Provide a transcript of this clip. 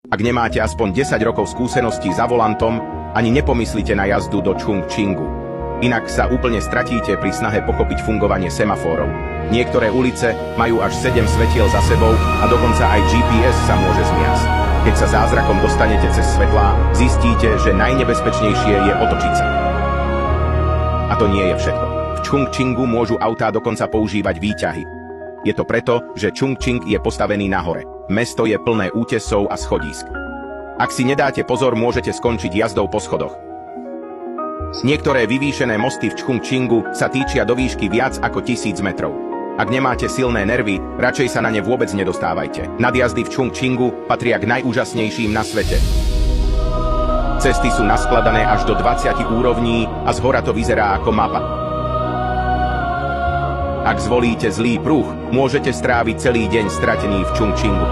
Ak nemáte aspoň 10 rokov skúseností za volantom, ani nepomyslite na jazdu do Chongqingu. Inak sa úplne stratíte pri snahe pochopiť fungovanie semafórov. Niektoré ulice majú až 7 svetiel za sebou a dokonca aj GPS sa môže zmiasť. Keď sa zázrakom dostanete cez svetlá, zistíte, že najnebezpečnejšie je otočiť sa. A to nie je všetko. V Chongqingu môžu autá dokonca používať výťahy. Je to preto, že Chongqing je postavený na hore. Mesto je plné útesov a schodísk. Ak si nedáte pozor, môžete skončiť jazdou po schodoch. Niektoré vyvýšené mosty v Chongqingu sa týčia do výšky viac ako 1000 metrov. Ak nemáte silné nervy, radšej sa na ne vôbec nedostávajte. Nadjazdy v Chongqingu patria k najúžasnejším na svete. Cesty sú naskladané až do 20 úrovní a zhora to vyzerá ako mapa. Ak zvolíte zlý pruh, môžete stráviť celý deň stratený v Chongqingu.